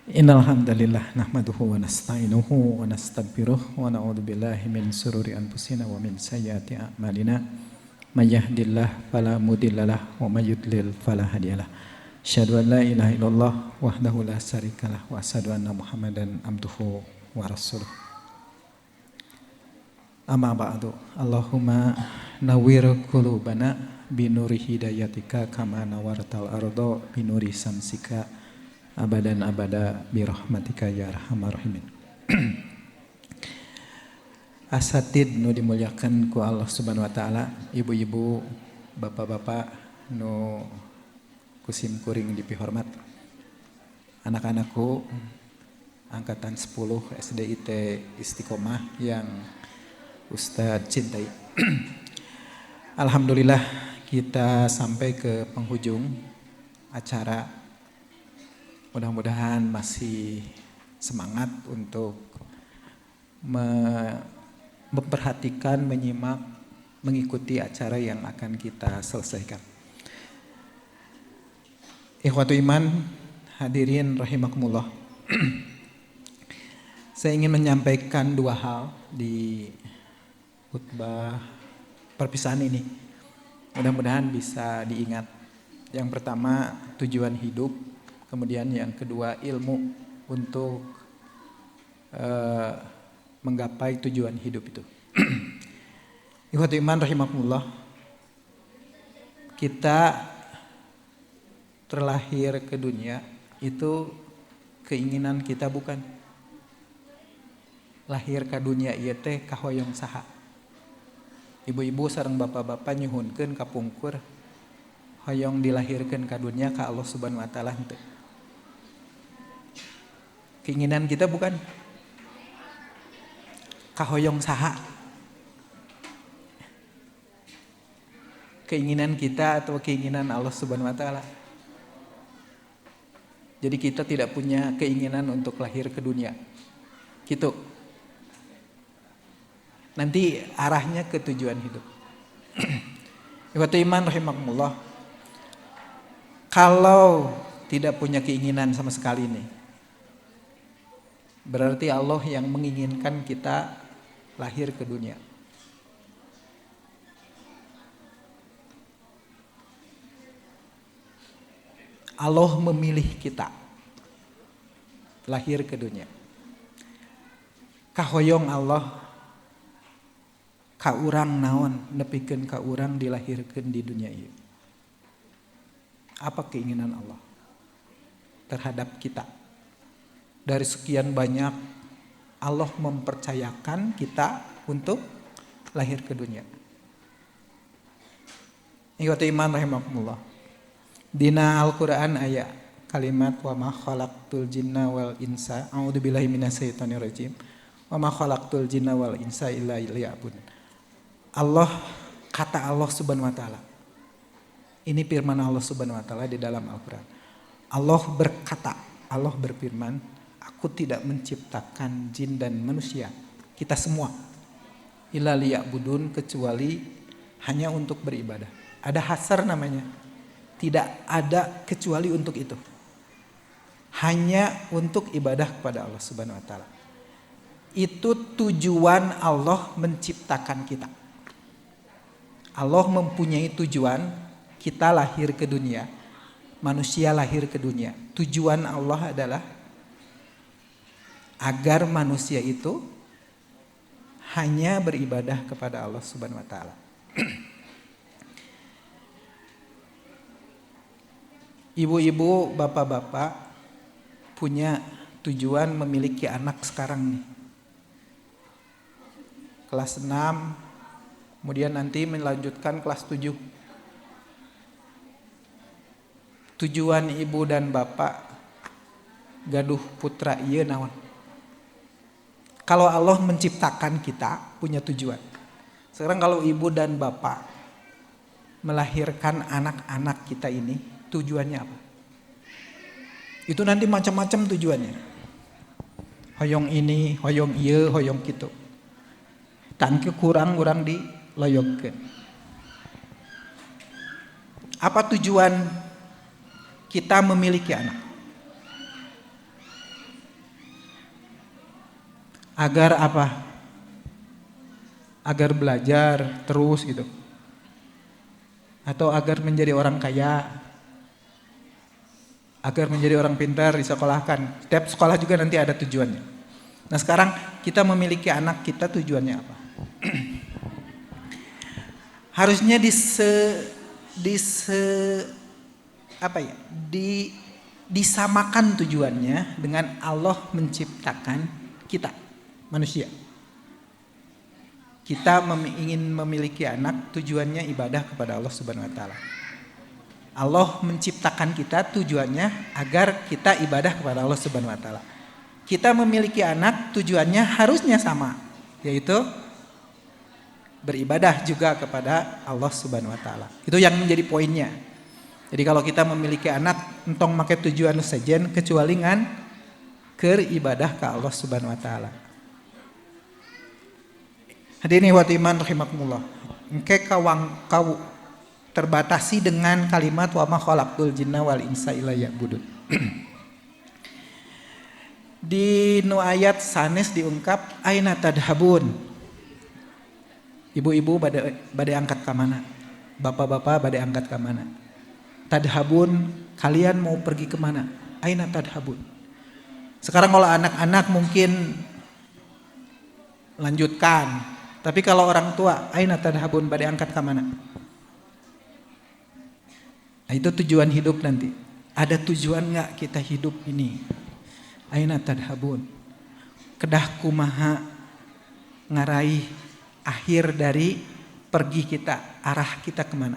Innal hamdalillah nahmaduhu wa nasta'inuhu wa nastaghfiruh wa na'udzu billahi min shururi anfusina wa min sayyiati a'malina. May yahdihillahu fala mudhillalah wa may yudlil fala hadiyalah. Asyhadu an la ilaha illallah wahdahu la syarikalah wa asyhadu anna Muhammadan abduhu wa rasuluh. Amma ba'du. Allahumma nawwir qulubana binuri hidayatika kama nawartal arda binuri samsika abadan abada birahmatika ya arhamar rahimin. Asatid nu dimuliakan ku Allah Subhanahu wa taala, ibu-ibu, bapak-bapak nu kusim kuring dipihormat. Anak-anakku angkatan 10 SDIT Istiqomah yang Ustadz cintai. Alhamdulillah kita sampai ke penghujung acara. Mudah-mudahan masih semangat untuk memperhatikan, menyimak, mengikuti acara yang akan kita selesaikan. Ikhwatu iman, hadirin rahimakumullah. Saya ingin menyampaikan dua hal di khutbah perpisahan ini. Mudah-mudahan bisa diingat. Yang pertama, tujuan hidup. Kemudian yang kedua, ilmu untuk menggapai tujuan hidup itu. Ikhwatu iman rahimakumullah. Kita terlahir ke dunia itu keinginan kita bukan. Lahir ke dunia ieu teh kahoyong saha. Ibu-ibu sareng bapak-bapak nyuhunkeun kapungkur hoyong dilahirkeun ka dunia ka Allah Subhanahu wa taala henteu. Keinginan kita bukan kahoyong saha. Keinginan kita atau keinginan Allah Subhanahu wa taala. Jadi kita tidak punya keinginan untuk lahir ke dunia. Gitu. Nanti arahnya ke tujuan hidup. Ikhwatu iman rahimakumullah. Kalau tidak punya keinginan sama sekali nih, berarti Allah yang menginginkan kita lahir ke dunia. Allah memilih kita lahir ke dunia. Kahoyong Allah ka urang naon nepikeun ka urang dilahirkeun di dunia ieu. Apa keinginan Allah terhadap kita? Dari sekian banyak, Allah mempercayakan kita untuk lahir ke dunia. Ikhwati iman rahimakumullah. Dina Al-Qur'an aya kalimat wa ma khalaqtul jinna wal insa a'udzubillahi minasyaitonir rajim wa ma khalaqtul jinna wal insa illa liya'budun. Allah, kata Allah Subhanahu wa taala. Ini firman Allah Subhanahu wa taala di dalam Al-Qur'an. Allah berkata, Allah berfirman, aku tidak menciptakan jin dan manusia, kita semua, illa liya'budun, kecuali hanya untuk beribadah. Ada hasar namanya. Tidak ada kecuali untuk itu. Hanya untuk ibadah kepada Allah Subhanahu wa taala. Itu tujuan Allah menciptakan kita. Allah mempunyai tujuan kita lahir ke dunia. Manusia lahir ke dunia. Tujuan Allah adalah agar manusia itu hanya beribadah kepada Allah Subhanahu wa taala. Ibu-ibu, bapak-bapak punya tujuan memiliki anak sekarang nih. Kelas 6, kemudian nanti melanjutkan kelas 7. Tujuan ibu dan bapak gaduh putra ieu naon? Kalau Allah menciptakan kita punya tujuan. Sekarang kalau ibu dan bapak melahirkan anak-anak kita ini, tujuannya apa? Itu nanti macam-macam tujuannya. Hoyong ini, hoyong ieu, hoyong kitu. Tangke kurang urang diloyogkeun. Apa tujuan kita memiliki anak? Agar apa? Agar belajar terus gitu. Atau agar menjadi orang kaya. Agar menjadi orang pintar disekolahkan. Setiap sekolah juga nanti ada tujuannya. Nah sekarang kita memiliki anak, kita tujuannya apa? Harusnya disamakan tujuannya dengan Allah menciptakan kita, manusia. Kita ingin memiliki anak, tujuannya ibadah kepada Allah Subhanahu wa taala. Allah menciptakan kita tujuannya agar kita ibadah kepada Allah Subhanahu wa taala. Kita memiliki anak tujuannya harusnya sama, yaitu beribadah juga kepada Allah Subhanahu wa taala. Itu yang menjadi poinnya. Jadi kalau kita memiliki anak entong make tujuan sajen kecuali ngan keur ibadah ke Allah Subhanahu wa taala. Hadirin wa iman rahimakumullah. Engke kau terbatasi dengan kalimat wa ma khalaqtul jinna wal insa illa liya'budun. Di nu ayat sanes diungkap aina tadhabun. Ibu-ibu bade angkat ka mana? Bapak-bapak bade angkat ka mana? Tadhabun, kalian mau pergi kemana? Aina tadhabun. Sekarang kalau anak-anak mungkin lanjutkan. Tapi kalau orang tua, aina tadhabun, bade angkat ke mana? Nah, itu tujuan hidup nanti. Ada tujuan gak kita hidup ini? Aina tadhabun. Kedah kumaha ngaraih akhir dari pergi kita, arah kita kemana?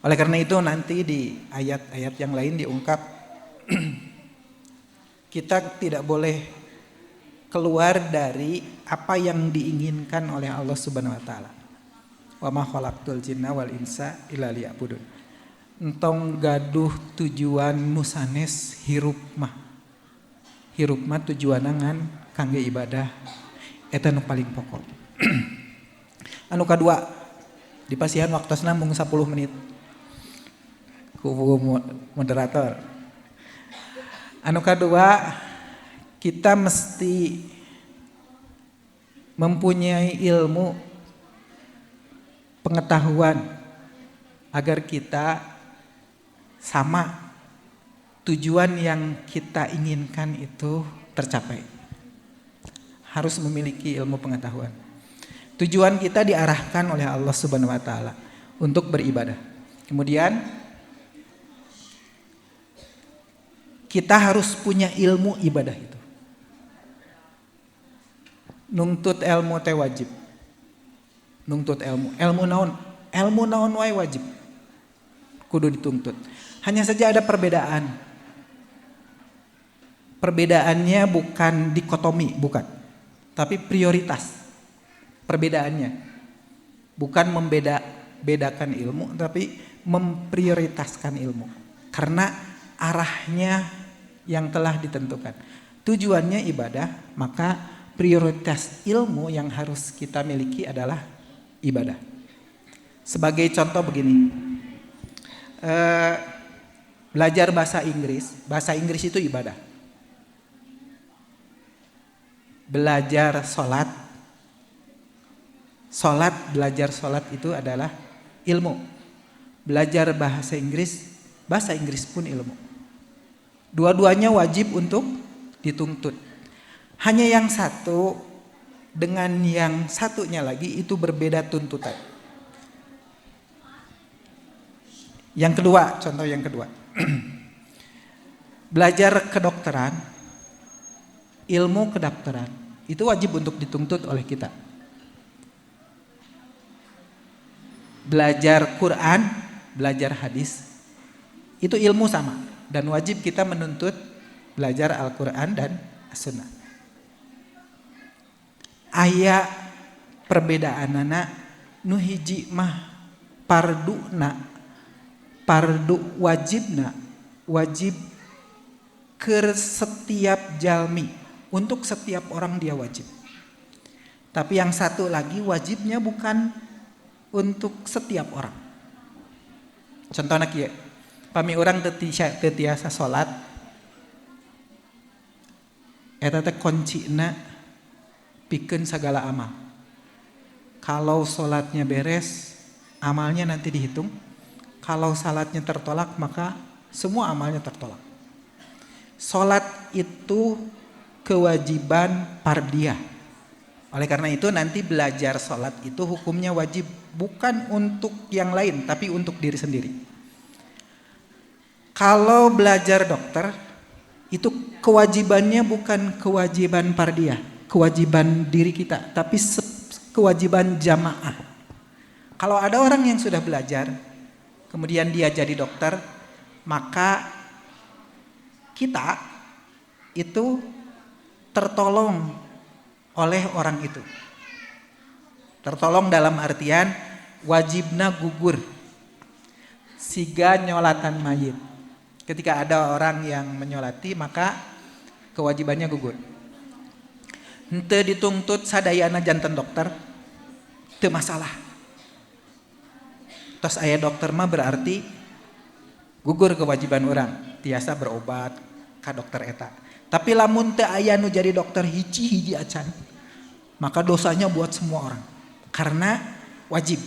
Oleh karena itu nanti di ayat-ayat yang lain diungkap kita tidak boleh keluar dari apa yang diinginkan oleh Allah Subhanahu wa taala. Wa ma khalaqtul jinna wal insa illa liya'budun. Entong gaduh tujuan nusanes hirup mah. Hirup mah tujuanna ngan kangge ibadah eta nu paling pokok. Anu kadua dipasihan waktosna mung 10 menit. Ku moderator. Anu kadua kita mesti mempunyai ilmu pengetahuan agar kita sama tujuan yang kita inginkan itu tercapai. Harus memiliki ilmu pengetahuan. Tujuan kita diarahkan oleh Allah Subhanahu wa taala untuk beribadah. Kemudian kita harus punya ilmu ibadah itu. Nuntut ilmu teh wajib. Nuntut ilmu naon wae wajib. Kudu dituntut. Hanya saja ada perbedaan. Perbedaannya bukan dikotomi, bukan. Tapi prioritas. Perbedaannya bukan membedakan ilmu, tapi memprioritaskan ilmu. Karena arahnya yang telah ditentukan. Tujuannya ibadah, maka prioritas ilmu yang harus kita miliki adalah ibadah. Sebagai contoh begini, belajar bahasa Inggris itu ibadah. Belajar belajar sholat itu adalah ilmu. Belajar bahasa Inggris pun ilmu. Dua-duanya wajib untuk dituntut. Hanya yang satu dengan yang satunya lagi itu berbeda tuntutan. Yang kedua, contoh yang kedua. Belajar kedokteran, ilmu kedokteran, itu wajib untuk dituntut oleh kita. Belajar Quran, belajar hadis, itu ilmu sama. Dan wajib kita menuntut belajar Al-Quran dan As-Sunnah. Aya perbedaanana nu hiji mah pardu wajib ke setiap jalmi, untuk setiap orang dia wajib. Tapi yang satu lagi wajibnya bukan untuk setiap orang. Contohnya kieu, pami urang teu tiasa salat eta teh kuncina pikeun sagala amal. Kalau sholatnya beres, amalnya nanti dihitung. Kalau salatnya tertolak, maka semua amalnya tertolak. Sholat itu kewajiban fardhiyah. Oleh karena itu nanti belajar sholat itu hukumnya wajib, bukan untuk yang lain, tapi untuk diri sendiri. Kalau belajar dokter, itu kewajibannya bukan kewajiban fardhiyah, kewajiban diri kita, tapi kewajiban jamaah. Kalau ada orang yang sudah belajar, kemudian dia jadi dokter, maka kita itu tertolong oleh orang itu. Tertolong dalam artian wajibna gugur. Siga nyolatan mayit. Ketika ada orang yang menyolati, maka kewajibannya gugur. Henteu dituntut sadayana janten dokter, teu masalah. Tos aya dokter mah berarti gugur kewajiban orang, tiasa berobat ka dokter eta. Tapi lamun teu aya nu jadi dokter hiji-hiji acan, maka dosanya buat semua orang. Karena wajib.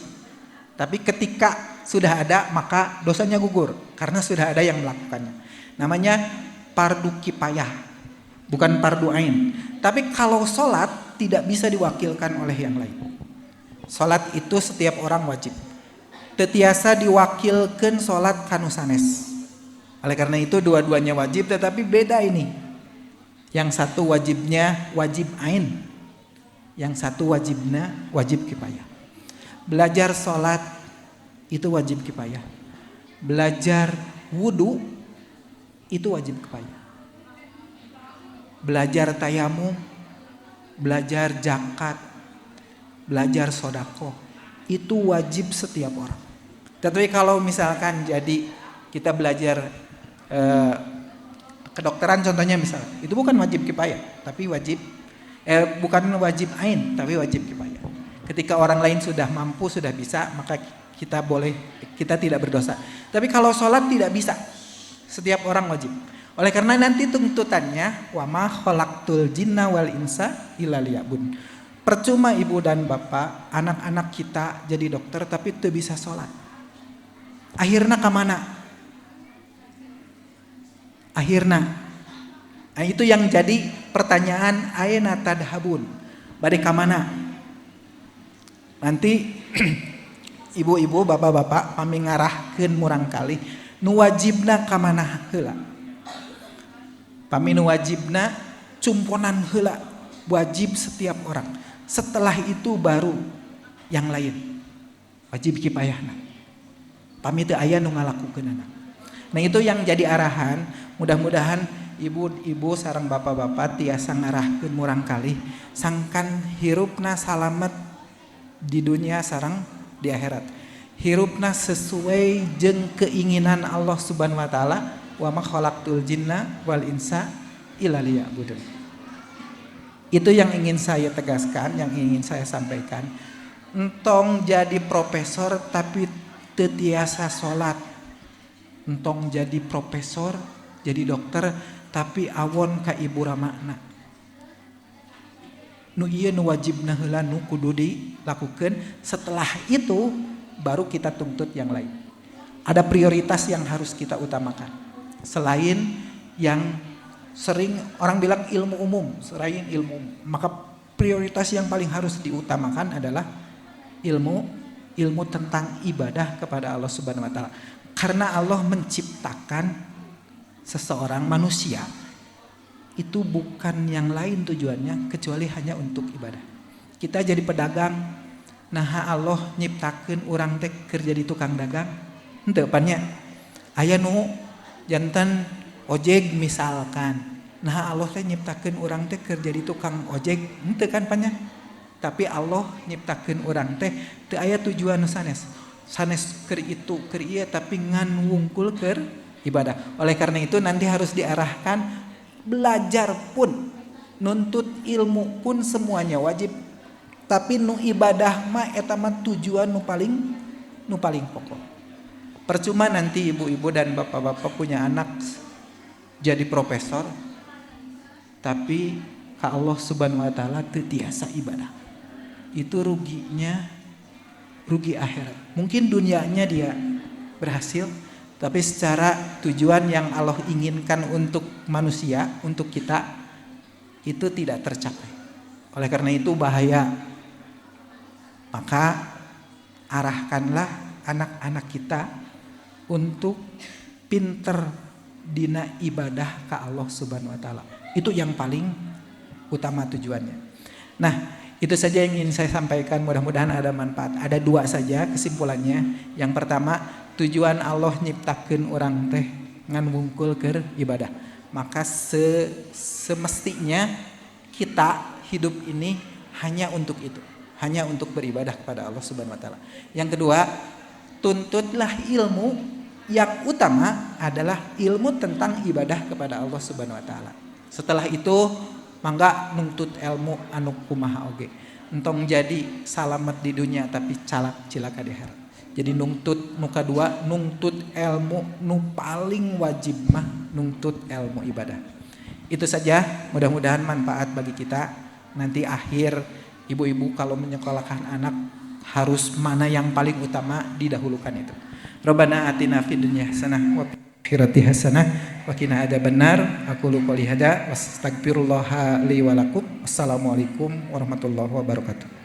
Tapi ketika sudah ada, maka dosanya gugur karena sudah ada yang melakukannya. Namanya fardu kifayah, bukan fardu ain. Tapi kalau sholat tidak bisa diwakilkan oleh yang lain. Sholat itu setiap orang wajib. Tetiasa diwakilkan sholat kanu sanes. Oleh karena itu dua-duanya wajib, tetapi beda ini. Yang satu wajibnya wajib ain, yang satu wajibnya wajib kifayah. Belajar sholat itu wajib kifayah. Belajar wudu itu wajib kifayah. Belajar tayamum, belajar zakat, belajar sodako, itu wajib setiap orang. Tapi kalau misalkan jadi kita belajar kedokteran contohnya misalnya, itu bukan wajib kifayah, tapi wajib bukan wajib ain, tapi wajib kifayah. Ketika orang lain sudah mampu, sudah bisa, maka kita tidak berdosa. Tapi kalau sholat tidak bisa, setiap orang wajib. Oleh karena nanti tuntutannya wa ma khalaqtul jinna wal insa illa liya'budun. Percuma ibu dan bapak, anak-anak kita jadi dokter tapi teu bisa sholat. Akhirna ka mana? Akhirna. Nah, itu yang jadi pertanyaan ayeuna tadhabun. Bade ka mana? Nanti ibu-ibu, bapak-bapak pami ngarahkeun murang kali nu wajibna ka mana heula. Pami nu wajibna cumponan heula, wajib setiap orang. Setelah itu baru yang lain. Wajib kifayahna. Pami teu aya nu ngalakukeunana. Nah, itu yang jadi arahan. Mudah-mudahan ibu-ibu sareng bapak-bapak tiasa ngarahkeun murang kali sangkan hirupna salamet di dunia sareng di akhirat. Hirupna sesuai jeung keinginan Allah Subhanahu wa taala, wa ma khalaqtul jinna wal insa illa liya'budun. Itu yang ingin saya tegaskan, yang ingin saya sampaikan. Entong jadi profesor tapi teu tiasa salat. Entong jadi profesor, jadi dokter tapi awon ka ibu ramana. Nu ieu nu wajibna heula nu kudu dilakukeun. Setelah itu baru kita tuntut yang lain. Ada prioritas yang harus kita utamakan. Selain yang sering orang bilang ilmu umum, selain ilmu umum, maka prioritas yang paling harus diutamakan adalah ilmu tentang ibadah kepada Allah Subhanahu wa taala. Karena Allah menciptakan seseorang manusia itu bukan yang lain tujuannya kecuali hanya untuk ibadah. Kita jadi pedagang, nah Allah nyiptakeun urang teh keur jadi tukang dagang. Henteu pannya. Aya nu janten ojek misalkan. Nah Allah teh nyiptakeun urang teh keur jadi tukang ojek. Henteu kan pannya. Tapi Allah nyiptakeun urang teh teu aya tujuan nu sanes. Sanes keur itu, keur ieu tapi ngan wungkul keur ibadah. Oleh karena itu nanti harus diarahkan. Belajar pun, nuntut ilmu pun semuanya wajib. Tapi nu ibadah mah eta mah tujuan nu paling pokok. Percuma nanti ibu-ibu dan bapak-bapak punya anak jadi profesor, tapi ka Allah Subhanahu wa taala teu tiasa ibadah. Itu ruginya, rugi akhirat. Mungkin dunianya dia berhasil, tapi secara tujuan yang Allah inginkan untuk manusia, untuk kita, itu tidak tercapai. Oleh karena itu bahaya. Maka arahkanlah anak-anak kita untuk pinter dina ibadah ke Allah Subhanahu wa taala. Itu yang paling utama tujuannya. Nah, itu saja yang ingin saya sampaikan, mudah-mudahan ada manfaat. Ada 2 saja kesimpulannya. Yang pertama, tujuan Allah nyiptakeun urang teh ngan wungkul keur ibadah. Maka semestinya kita hidup ini hanya untuk itu, hanya untuk beribadah kepada Allah Subhanahu wa taala. Yang kedua, tuntutlah ilmu yang utama adalah ilmu tentang ibadah kepada Allah Subhanahu wa taala. Setelah itu mangga nuntut ilmu anu kumaha oge. Entong jadi salamet di dunia tapi cilaka di akhirat. Jadi nuntut nu kadua, nuntut ilmu nu paling wajib mah nuntut ilmu ibadah. Itu saja, mudah-mudahan manfaat bagi kita. Nanti akhir ibu-ibu kalau menyekolahkan anak harus mana yang paling utama didahulukan itu. Rabbana atina fid dunya hasanah wa fil akhirati hasanah wa qina adzabannar. Aqulu qouli hadza wastaghfirullaha li wa lakum. Assalamualaikum warahmatullahi wabarakatuh.